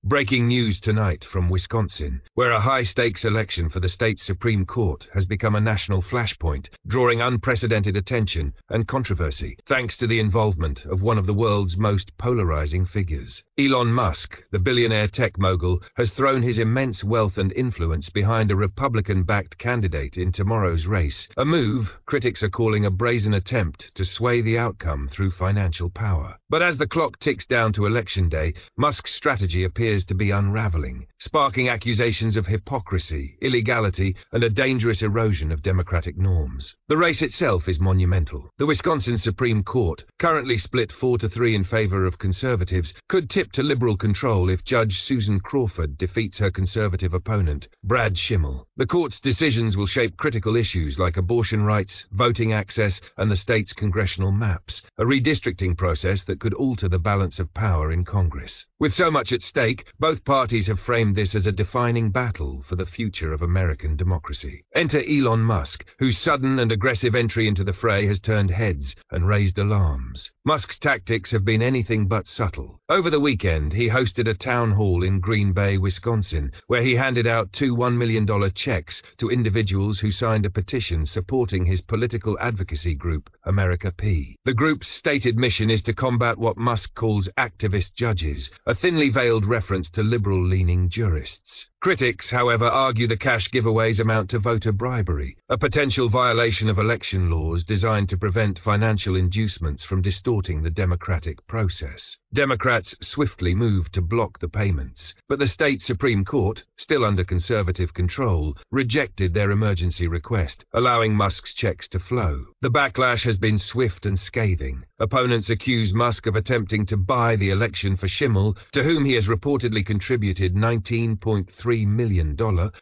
Breaking news tonight from Wisconsin, where a high-stakes election for the state's Supreme Court has become a national flashpoint, drawing unprecedented attention and controversy, thanks to the involvement of one of the world's most polarizing figures. Elon Musk, the billionaire tech mogul, has thrown his immense wealth and influence behind a Republican-backed candidate in tomorrow's race, a move critics are calling a brazen attempt to sway the outcome through financial power. But as the clock ticks down to Election Day, Musk's strategy appears to be unraveling, sparking accusations of hypocrisy, illegality, and a dangerous erosion of democratic norms. The race itself is monumental. The Wisconsin Supreme Court, currently split 4-3 in favor of conservatives, could tip to liberal control if Judge Susan Crawford defeats her conservative opponent, Brad Schimmel. The court's decisions will shape critical issues like abortion rights, voting access, and the state's congressional maps, a redistricting process that could alter the balance of power in Congress. With so much at stake, both parties have framed this as a defining battle for the future of American democracy. Enter Elon Musk, whose sudden and aggressive entry into the fray has turned heads and raised alarms. Musk's tactics have been anything but subtle. Over the weekend, he hosted a town hall in Green Bay, Wisconsin, where he handed out two $1 million checks to individuals who signed a petition supporting his political advocacy group, America P. The group's stated mission is to combat what Musk calls activist judges, a thinly veiled reference to liberal-leaning jurists. Critics, however, argue the cash giveaways amount to voter bribery, a potential violation of election laws designed to prevent financial inducements from distorting the democratic process. Democrats swiftly moved to block the payments, but the state Supreme Court, still under conservative control, rejected their emergency request, allowing Musk's checks to flow. The backlash has been swift and scathing. Opponents accuse Musk of attempting to buy the election for Schimmel, to whom he has reportedly contributed $19.3 million,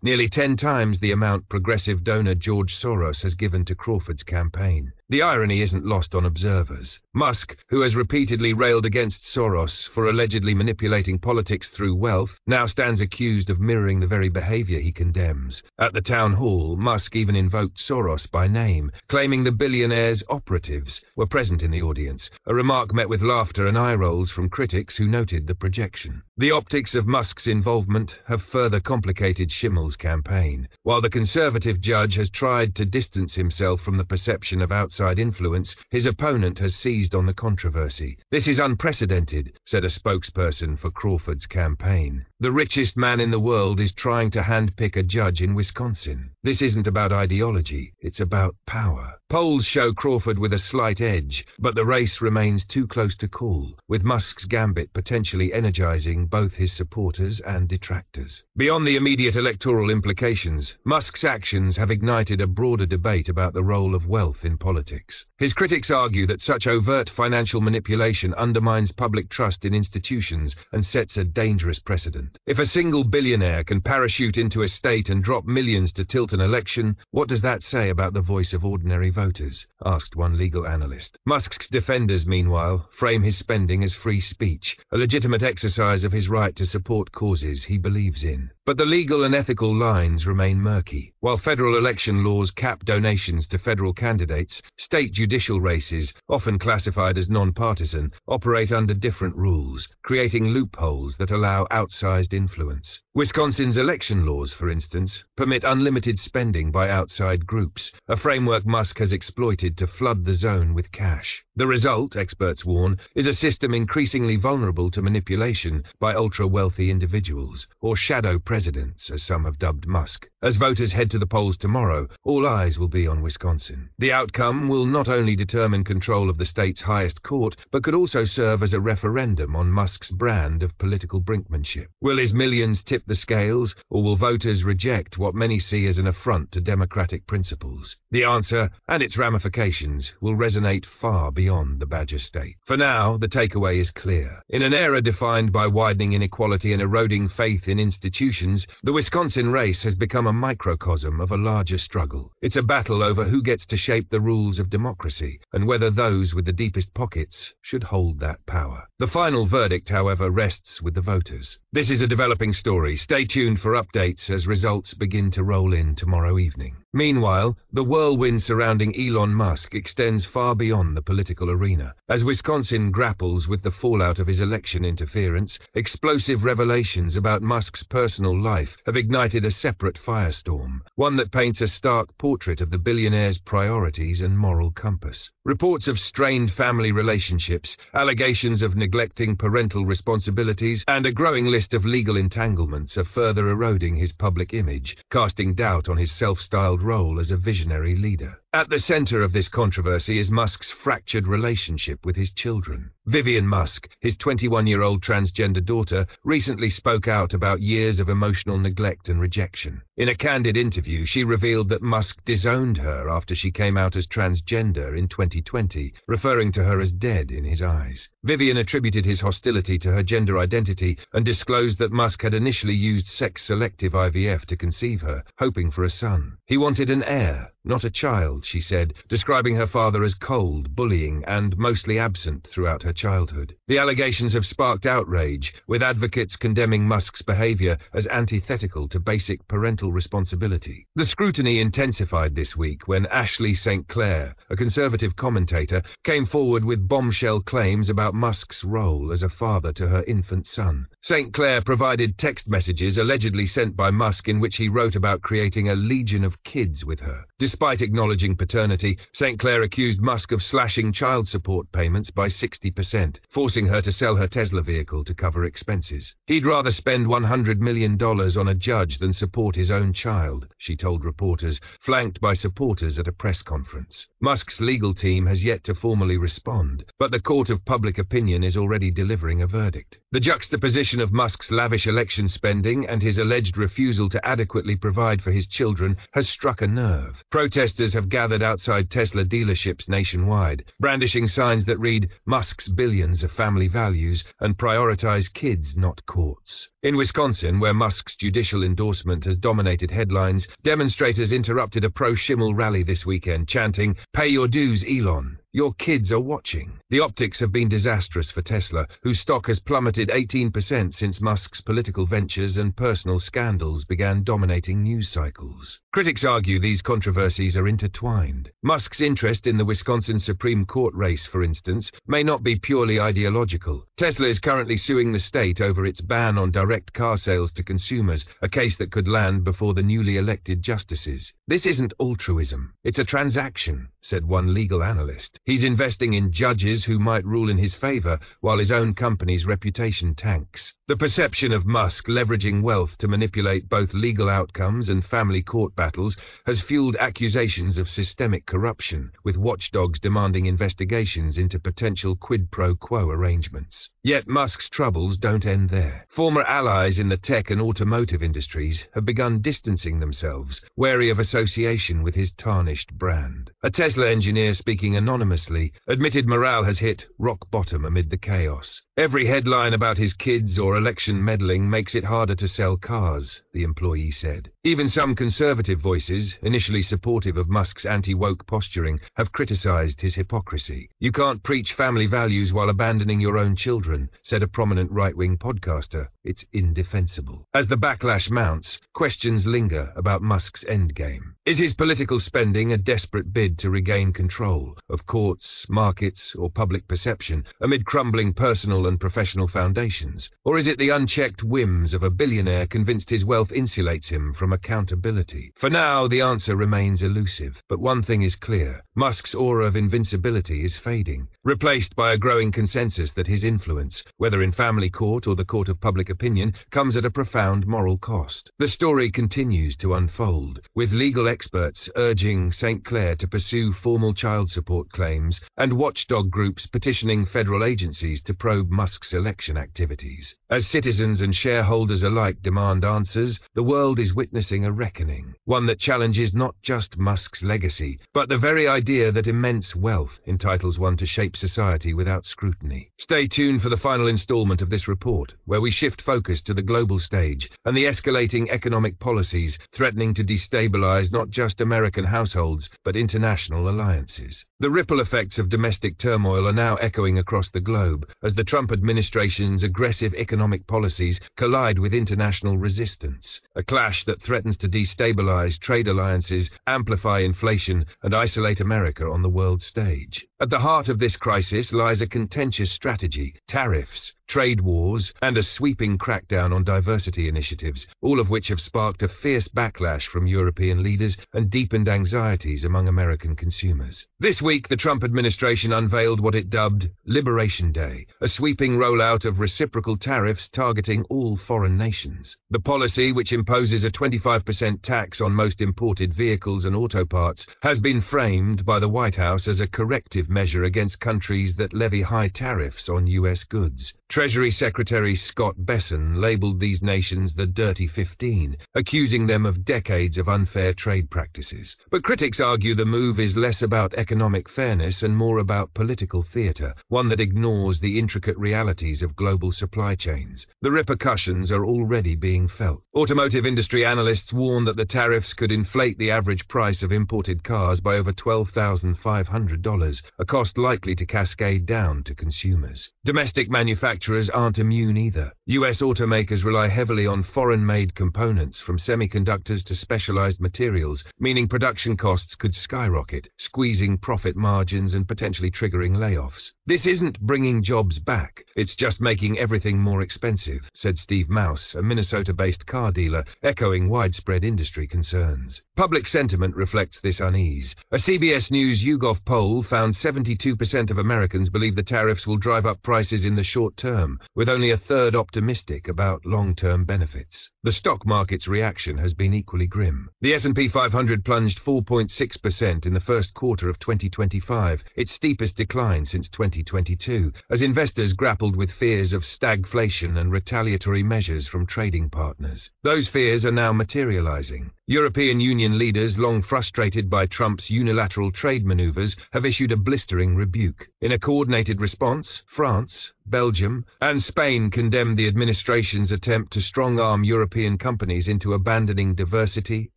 nearly 10 times the amount progressive donor George Soros has given to Crawford's campaign. The irony isn't lost on observers. Musk, who has repeatedly railed against Soros for allegedly manipulating politics through wealth, now stands accused of mirroring the very behavior he condemns. At the town hall, Musk even invoked Soros by name, claiming the billionaire's operatives were present in the audience, a remark met with laughter and eye rolls from critics who noted the projection. The optics of Musk's involvement have further complicated Schimmel's campaign. While the conservative judge has tried to distance himself from the perception of outside influence, his opponent has seized on the controversy. "This is unprecedented," said a spokesperson for Crawford's campaign. "The richest man in the world is trying to handpick a judge in Wisconsin. This isn't about ideology, it's about power." Polls show Crawford with a slight edge, but the race remains too close to call, with Musk's gambit potentially energizing both his supporters and detractors. Beyond the immediate electoral implications, Musk's actions have ignited a broader debate about the role of wealth in politics. His critics argue that such overt financial manipulation undermines public trust in institutions and sets a dangerous precedent. If a single billionaire can parachute into a state and drop millions to tilt an election, what does that say about the voice of ordinary voters? Asked one legal analyst. Musk's defenders, meanwhile, frame his spending as free speech, a legitimate exercise of his right to support causes he believes in. But the legal and ethical lines remain murky. While federal election laws cap donations to federal candidates, state judicial races, often classified as non-partisan, operate under different rules, creating loopholes that allow outsized influence. Wisconsin's election laws, for instance, permit unlimited spending by outside groups, a framework Musk has exploited to flood the zone with cash. The result, experts warn, is a system increasingly vulnerable to manipulation by ultra-wealthy individuals, or shadow presidents, as some have dubbed Musk. As voters head to the polls tomorrow, all eyes will be on Wisconsin. The outcome will not only determine control of the state's highest court, but could also serve as a referendum on Musk's brand of political brinkmanship. Will his millions tip the scales, or will voters reject what many see as an affront to democratic principles? The answer, and its ramifications, will resonate far beyond the Badger State. For now, the takeaway is clear. In an era defined by widening inequality and eroding faith in institutions, the Wisconsin race has become a microcosm of a larger struggle. It's a battle over who gets to shape the rules of democracy, and whether those with the deepest pockets should hold that power. The final verdict, however, rests with the voters. This is a developing story. Stay tuned for updates as results begin to roll in tomorrow evening. Meanwhile, the whirlwind surrounding Elon Musk extends far beyond the political arena. As Wisconsin grapples with the fallout of his election interference, explosive revelations about Musk's personal life have ignited a separate firestorm, one that paints a stark portrait of the billionaire's priorities and moral compass. Reports of strained family relationships, allegations of neglecting parental responsibilities, and a growing list of legal entanglements are further eroding his public image, casting doubt on his self-styled role as a visionary leader. At the center of this controversy is Musk's fractured relationship with his children. Vivian Musk, his 21-year-old transgender daughter, recently spoke out about years of emotional neglect and rejection. In a candid interview, she revealed that Musk disowned her after she came out as transgender in 2020, referring to her as dead in his eyes. Vivian attributed his hostility to her gender identity and disclosed that Musk had initially used sex-selective IVF to conceive her, hoping for a son. He wanted an heir, not a child, she said, describing her father as cold, bullying, and mostly absent throughout her childhood. The allegations have sparked outrage, with advocates condemning Musk's behavior as antithetical to basic parental responsibility. The scrutiny intensified this week when Ashley St. Clair, a conservative commentator, came forward with bombshell claims about Musk's role as a father to her infant son. St. Clair provided text messages allegedly sent by Musk in which he wrote about creating a legion of kids with her. Despite acknowledging paternity, St. Clair accused Musk of slashing child support payments by 60%, forcing her to sell her Tesla vehicle to cover expenses. He'd rather spend $100 million on a judge than support his own child, she told reporters, flanked by supporters at a press conference. Musk's legal team has yet to formally respond, but the court of public opinion is already delivering a verdict. The juxtaposition of Musk's lavish election spending and his alleged refusal to adequately provide for his children has struck a nerve. Protesters have gathered outside Tesla dealerships nationwide, brandishing signs that read, "Musk's billions of family values," and "Prioritize kids, not courts." In Wisconsin, where Musk's judicial endorsement has dominated headlines, demonstrators interrupted a pro-Schimmel rally this weekend, chanting, "Pay your dues, Elon. Your kids are watching." The optics have been disastrous for Tesla, whose stock has plummeted 18% since Musk's political ventures and personal scandals began dominating news cycles. Critics argue these controversies are intertwined. Musk's interest in the Wisconsin Supreme Court race, for instance, may not be purely ideological. Tesla is currently suing the state over its ban on direct car sales to consumers, a case that could land before the newly elected justices. "This isn't altruism, it's a transaction," said one legal analyst. He's investing in judges who might rule in his favor while his own company's reputation tanks. The perception of Musk leveraging wealth to manipulate both legal outcomes and family court battles has fueled accusations of systemic corruption, with watchdogs demanding investigations into potential quid pro quo arrangements. Yet Musk's troubles don't end there. Former allies in the tech and automotive industries have begun distancing themselves, wary of association with his tarnished brand. A Tesla engineer speaking anonymously admitted morale has hit rock bottom amid the chaos. "Every headline about his kids or election meddling makes it harder to sell cars," the employee said. Even some conservative voices, initially supportive of Musk's anti-woke posturing, have criticized his hypocrisy. "You can't preach family values while abandoning your own children," said a prominent right-wing podcaster. "It's indefensible." As the backlash mounts, questions linger about Musk's endgame. Is his political spending a desperate bid to regain control of courts, markets, or public perception amid crumbling personal and professional foundations? Or is it the unchecked whims of a billionaire convinced his wealth insulates him from accountability? For now, the answer remains elusive. But one thing is clear: Musk's aura of invincibility is fading, replaced by a growing consensus that his influence, whether in family court or the court of public opinion, comes at a profound moral cost. The story continues to unfold, with legal experts urging St. Clair to pursue formal child support claims and watchdog groups petitioning federal agencies to probe Musk's election activities. As citizens and shareholders alike demand answers, the world is witnessing a reckoning, one that challenges not just Musk's legacy, but the very idea that immense wealth entitles one to shape society without scrutiny. Stay tuned for the final installment of this report, where we shift focus to the global stage and the escalating economic policies threatening to destabilize not just American households, but international alliances. The ripple effects of domestic turmoil are now echoing across the globe as the Trump administration's aggressive economic policies collide with international resistance, a clash that threatens to destabilize trade alliances, amplify inflation, and isolate America on the world stage. At the heart of this crisis lies a contentious strategy: tariffs, trade wars, and a sweeping crackdown on diversity initiatives, all of which have sparked a fierce backlash from European leaders and deepened anxieties among American consumers. This week, the Trump administration unveiled what it dubbed Liberation Day, a sweeping rollout of reciprocal tariffs targeting all foreign nations. The policy, which imposes a 25% tax on most imported vehicles and auto parts, has been framed by the White House as a corrective measure against countries that levy high tariffs on U.S. goods. Treasury Secretary Scott Bessent labeled these nations the Dirty 15, accusing them of decades of unfair trade practices. But critics argue the move is less about economic fairness and more about political theater, one that ignores the intricate realities of global supply chains. The repercussions are already being felt. Automotive industry analysts warn that the tariffs could inflate the average price of imported cars by over $12,500, a cost likely to cascade down to consumers. Domestic manufacturers aren't immune either. US automakers rely heavily on foreign-made components, from semiconductors to specialized materials, meaning production costs could skyrocket, squeezing profit margins and potentially triggering layoffs. This isn't bringing jobs back, it's just making everything more expensive, said Steve Mouse, a Minnesota-based car dealer, echoing widespread industry concerns. Public sentiment reflects this unease. A CBS News YouGov poll found 72% of Americans believe the tariffs will drive up prices in the short term, with only a third optimistic about long-term benefits. The stock market's reaction has been equally grim. The S&P 500 plunged 4.6% in the first quarter of 2025, its steepest decline since 2022, as investors grappled with fears of stagflation and retaliatory measures from trading partners. Those fears are now materializing. European Union leaders, long frustrated by Trump's unilateral trade maneuvers, have issued a blistering rebuke. In a coordinated response, France, Belgium, and Spain condemned the administration's attempt to strong-arm European companies into abandoning diversity,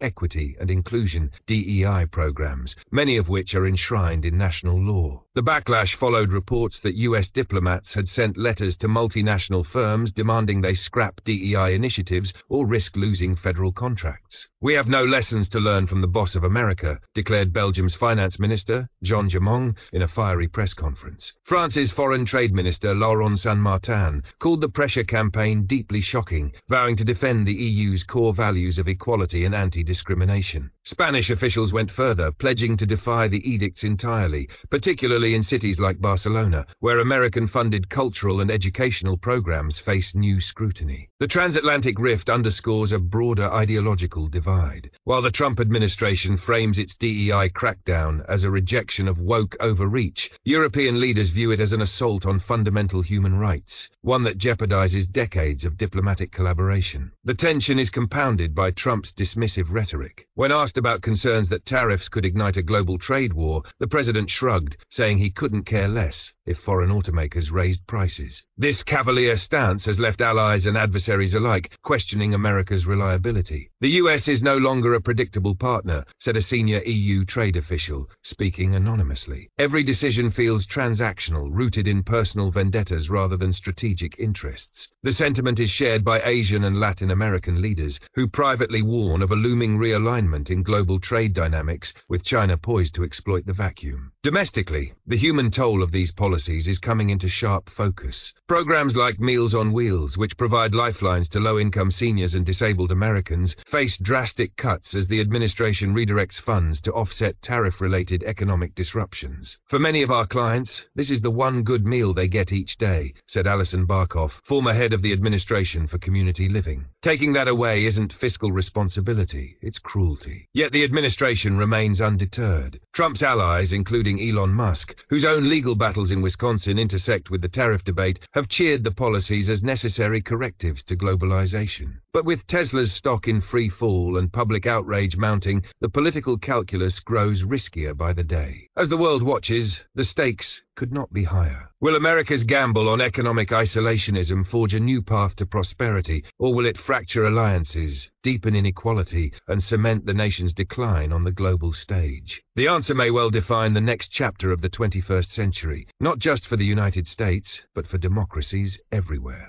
equity, and inclusion (DEI) programs, many of which are enshrined in national law. The backlash followed reports that US diplomats had sent letters to multinational firms demanding they scrap DEI initiatives or risk losing federal contracts. "We have no lessons to learn from the boss of America," declared Belgium's finance minister, Jean Jamong, in a fiery press conference. France's foreign trade minister, Laurent Saint-Martin, called the pressure campaign deeply shocking, vowing to defend the EU's core values of equality and anti-discrimination. Spanish officials went further, pledging to defy the edicts entirely, particularly in cities like Barcelona, where American-funded cultural and educational programs face new scrutiny. The transatlantic rift underscores a broader ideological divide. While the Trump administration frames its DEI crackdown as a rejection of woke overreach, European leaders view it as an assault on fundamental human rights, one that jeopardizes decades of diplomatic collaboration. The tension is compounded by Trump's dismissive rhetoric. When asked about concerns that tariffs could ignite a global trade war, the president shrugged, saying he couldn't care less if foreign automakers raised prices. This cavalier stance has left allies and adversaries alike questioning America's reliability. "The US is no longer a predictable partner," said a senior EU trade official, speaking anonymously. "Every decision feels transactional, rooted in personal vendettas rather than strategic interests." The sentiment is shared by Asian and Latin American leaders, who privately warn of a looming realignment in global trade dynamics, with China poised to exploit the vacuum. Domestically, the human toll of these policies is coming into sharp focus. Programs like Meals on Wheels, which provide lifelines to low-income seniors and disabled Americans, face drastic cuts as the administration redirects funds to offset tariff-related economic disruptions. "For many of our clients, this is the one good meal they get each day," said Alison Barkoff, former head of the Administration for Community Living. "Taking that away isn't fiscal responsibility, it's cruelty." Yet the administration remains undeterred. Trump's allies, including Elon Musk, whose own legal battles in Wisconsin intersect with the tariff debate, have cheered the policies as necessary correctives to globalization. But with Tesla's stock in free fall and public outrage mounting, the political calculus grows riskier by the day. As the world watches, the stakes could not be higher. Will America's gamble on economic isolationism forge a new path to prosperity, or will it fracture alliances, deepen inequality, and cement the nation's decline on the global stage? The answer may well define the next chapter of the 21st century, not just for the United States, but for democracies everywhere.